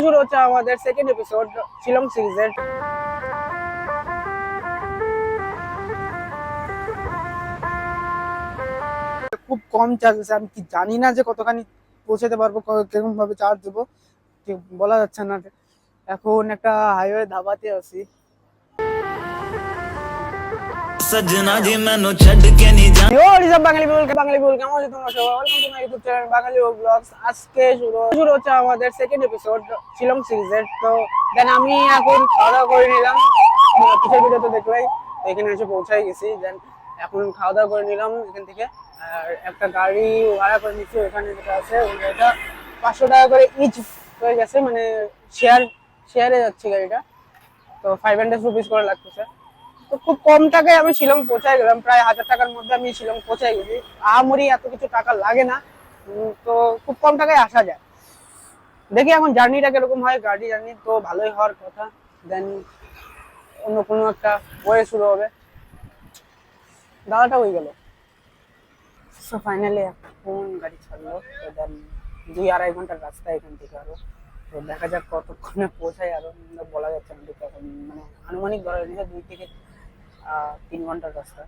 শুরু হচ্ছে আমাদের সেকেন্ড এপিসোড শিলং সিরিজের। খুব কম চার্জ আছে, আমি কি জানি না যে কতখানি পৌঁছাতে পারবো, কিরকম ভাবে চার্জ দেবো ঠিক বলা যাচ্ছে না। এখন একটা হাইওয়ে ধাবাতে আছি। सजना जी मैनू छड़ के नहीं जा বাঙালি বল কেমন আছো তোমরা সবাই? Welcome to my YouTube channel Bangali blogs. আজকে শুরু হচ্ছে আমাদের সেকেন্ড এপিসোড শিলং সিরিজের। তো দেন আমি এখন খাওয়া দাওয়া করে নিলাম, পিছের ভিডিও তো দেখলাই, এখানে এসে পৌঁছাই গেছি। দেন এখন খাওয়া দাওয়া করে নিলাম এখান থেকে, আর একটা গাড়ি ভাড়া করে নিচ্ছি। ওখানে যেটা আছে ওই গাড়িটা 500 টাকা করে ইচ হয়ে গেছে, মানে শেয়ারে যাচ্ছে গাড়িটা। তো 500 রুপিস করে লাগতেছে। তো খুব কম টাকায় আমি শিলং পৌঁছায় গেলাম, প্রায় 1000 টাকার মধ্যে আমি শিলং পৌঁছায় গেছি। আহামরি এত কিছু টাকা লাগে না, তো খুব কম টাকায় আসা যায়। দেখি এখন জার্নিটা কিরকম হয়, গাড়ি জার্নি তো ভালোই হওয়ার কথা। দেন অন্য কোনো একটা ওয়ে শুরু হবে। দাদাটা হয়ে গেল। সো ফাইনালি এখন গাড়ি ছাড়লো। তো দেন 2-2.5 ঘন্টার রাস্তা এখান থেকে আরো। তো দেখা যাক কতক্ষণে পৌঁছায়, আরো বলা যাচ্ছে না ঠিক এখন, মানে আনুমানিক ধরা যাচ্ছে 2 থেকে 3 ঘন্টার রাস্তা।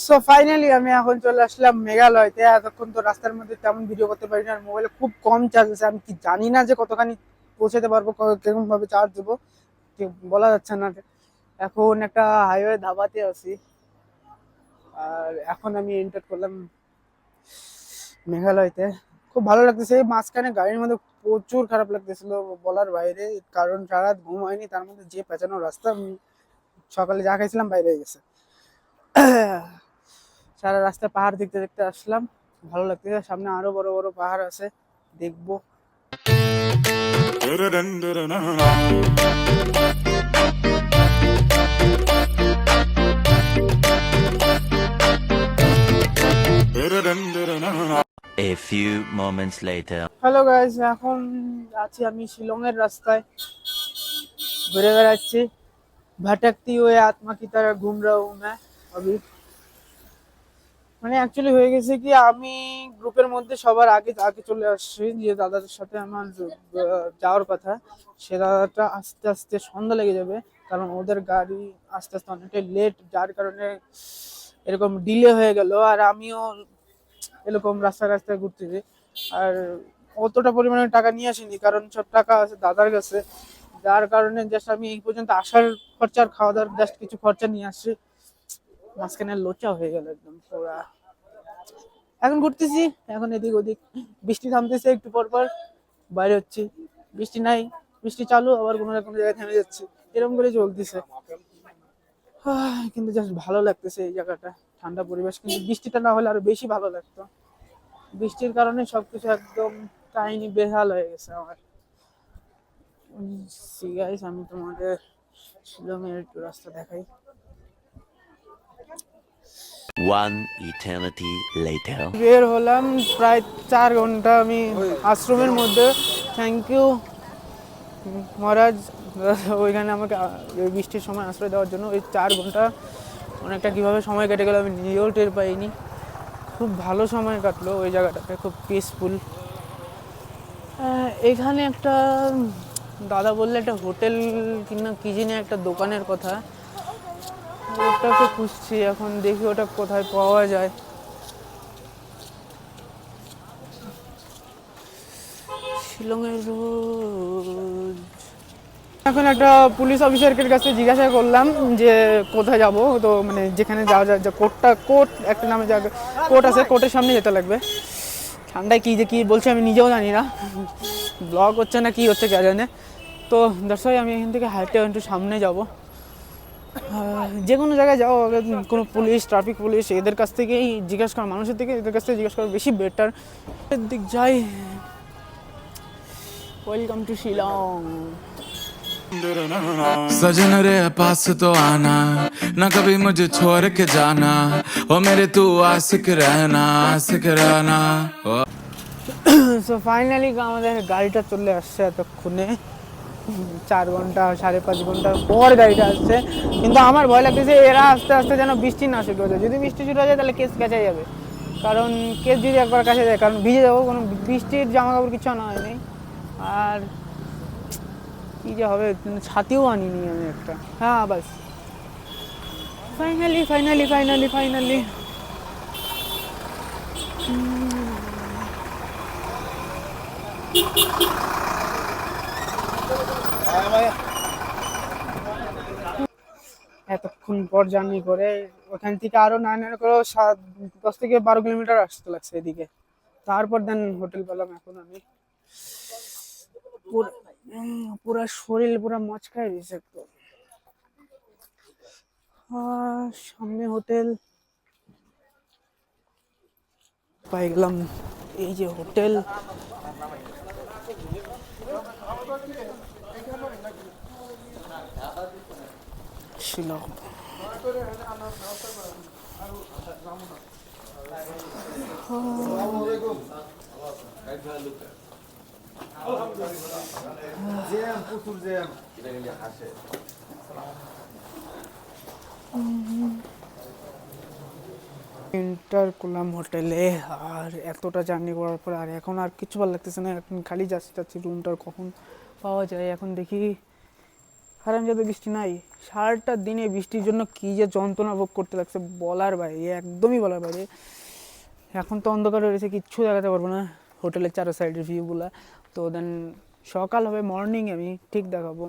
সো ফাইনালি আমি এখন চলে আসলাম মেঘালয়তে। এতক্ষণ তো রাস্তার মধ্যে তেমন ভিডিও করতে পারি না, আর মোবাইলে খুব কম চার্জ আছে। আমি কি জানি না যে কতখানি পৌঁছাতে পারবো, কিরকম ভাবে চার্জ দেবো ঠিক বলা যাচ্ছে না। এখন একটা হাইওয়ে ধাবাতে আছি, আর এখন আমি এন্টার করলাম মেঘালয়তে। খুব ভালো লাগতেছে। এই মাঝখানে গাড়ির মধ্যে প্রচুর খারাপ লাগতেছিল বলার বাইরে, কারণ সারা রাত ঘুম হয়নি, তার মধ্যে যে পেঁচানো রাস্তা। সকালে যা খাইছিলাম বাইরে হয়ে গেছে। সারা রাস্তায় পাহাড় দেখতে দেখতে আসলাম, ভালো লাগতেছে। সামনে আরো বড় বড় পাহাড় আছে, দেখবো। A few moments later. Hello guys, এখন আছি আমি শিলং এর রাস্তায়, ঘুরে বেড়াচ্ছি। भटकती हुए आत्मा की तरह घूम रहा हूँ मैं अभी। মানে অ্যাকচুয়ালি হয়ে গেছে কি, আমি গ্রুপের মধ্যে সবার আগে আগে চলে আসছি। যে দাদাদের সাথে আমার যাওয়ার কথা, সে দাদাটা আস্তে আস্তে সন্ধ্যা লেগে যাবে, কারণ ওদের গাড়ি আস্তে আস্তে অনেকটাই লেট, যার কারণে এরকম ডিলে হয়ে গেল। আর আমিও এরকম রাস্তায় রাস্তায় ঘুরতেছি, আর অতটা পরিমাণে টাকা নিয়ে আসিনি, কারণ সব টাকা আছে দাদার কাছে। যার কারণে জাস্ট আমি এই পর্যন্ত আসার খরচা আর খাওয়া দাওয়ার জাস্ট কিছু খরচা নিয়ে আসছি। মাঝখানে লোচা হয়ে গেল একদম পুরা। এখন ঘুরতেছি, এখন এদিক ওদিক। বৃষ্টি থামতেছে একটু পর পর, বাইরে হচ্ছি। বৃষ্টি নাই, বৃষ্টি চালু, আবার কোনো না কোনো জায়গায় থেমে যাচ্ছে, এরকম করে চলতেছে। কিন্তু জাস্ট ভালো লাগতেছে এই জায়গাটা, ঠান্ডা পরিবেশ। কিন্তু বৃষ্টিটা না হলে আরো বেশি ভালো লাগতো। বৃষ্টির কারণে সবকিছু একদম কাহিনী বেহাল হয়ে গেছে আমার। গাইস, আমি তোমাদের শিলংয়ের একটু রাস্তা দেখাই। One eternity later. বের হলাম প্রায় 4 ঘন্টা আমি আশ্রমের মধ্যে। থ্যাংক ইউ মহারাজ, ওইখানে আমাকে বৃষ্টির সময় আশ্রয় দেওয়ার জন্য। ওই 4 ঘন্টা অনেকটা কীভাবে সময় কেটে গেল আমি নিজেও টের পাইনি। খুব ভালো সময় কাটলো ওই জায়গাটাতে, খুব পিসফুল। এখানে একটা দাদা বললে একটা হোটেল কিনা কি জানি একটা দোকানের কথা, ওটাকে খুঁজছি এখন, দেখি ওটা কোথায় পাওয়া যায়। শিলংয়ের রোড। এখন একটা পুলিশ অফিসারের কাছে জিজ্ঞাসা করলাম যে কোথায় যাব। তো মানে যেখানে যাওয়া যায়, যে কোর্ট একটা নামে জায়গা, কোর্ট আছে, কোর্টের সামনে যেতে লাগবে। ঠান্ডায় কী যে কী বলছে আমি নিজেও জানি না, ব্লগ হচ্ছে না কি হচ্ছে কে জানে। তো দর্শক আমি এখান থেকে হাইটে একটু সামনে যাব। যে কোনো জায়গায় যাও, কোনো পুলিশ, ট্রাফিক পুলিশ, এদের কাছ থেকেই জিজ্ঞাসা করা, মানুষের থেকে এদের কাছ থেকে জিজ্ঞাসা করা বেশি বেটার। দিক যাই। Welcome to Shillong. सजन रे पास तो आना, ना कभी मुझे छोड़ के जाना, ओ मेरे तू आशिक रहना, आशिक रहना। সো ফাইনালি আমাদের গাড়িটা চলে আসছে এতক্ষণে, 4 ঘন্টা 5.5 ঘন্টার পর গাড়িটা আসছে। কিন্তু আমার ভয় লাগতেছে এরা আস্তে আস্তে যেন বৃষ্টি না শুরু হয়ে যায়। যদি বৃষ্টি শুরু হয়ে যায় তাহলে কেস কাছে যাবে, কারণ কেস যদি একবার কাছে যায়, কারণ ভিজে যাবো, কোনো বৃষ্টির জামা কাপড় কিছু আনা হয়নি। আর কী যে হবে, ছাতিও আনিনি আমি একটা। হ্যাঁ বাস, ফাইনালি ফাইনালি ফাইনালি ফাইনালি এতক্ষণ পর জার্নি করে ওখান থেকে আরো 9 করে 10 থেকে 12 কিলোমিটার আসতে লাগছে এদিকে। তারপর দেন হোটেল পেলাম। এখন আমি পুরা শরীর পুরা মচকায় দিয়েছে একটু। সামনে হোটেল পাই গেলাম, এই যে হোটেল। শিলং এন্টার করলাম হোটেলে। আর এতটা জার্নি করার পর আর এখন আর কিছু ভালো লাগতেছে না, এখন খালি যাচ্ছি রুমটার কখন পাওয়া যায়। এখন দেখি হারামজাদা বৃষ্টি নাই, সারাটা দিনে বৃষ্টির জন্য কী যে যন্ত্রণা ভোগ করতে লাগছে বলার বাইরে, একদমই বলার বাইরে। এখন তো অন্ধকার রয়েছে, কিচ্ছু দেখাতে পারবো না হোটেলের চারো সাইডের ভিউগুলা। তো দেন সকাল হবে, মর্নিং আমি ঠিক দেখাবো।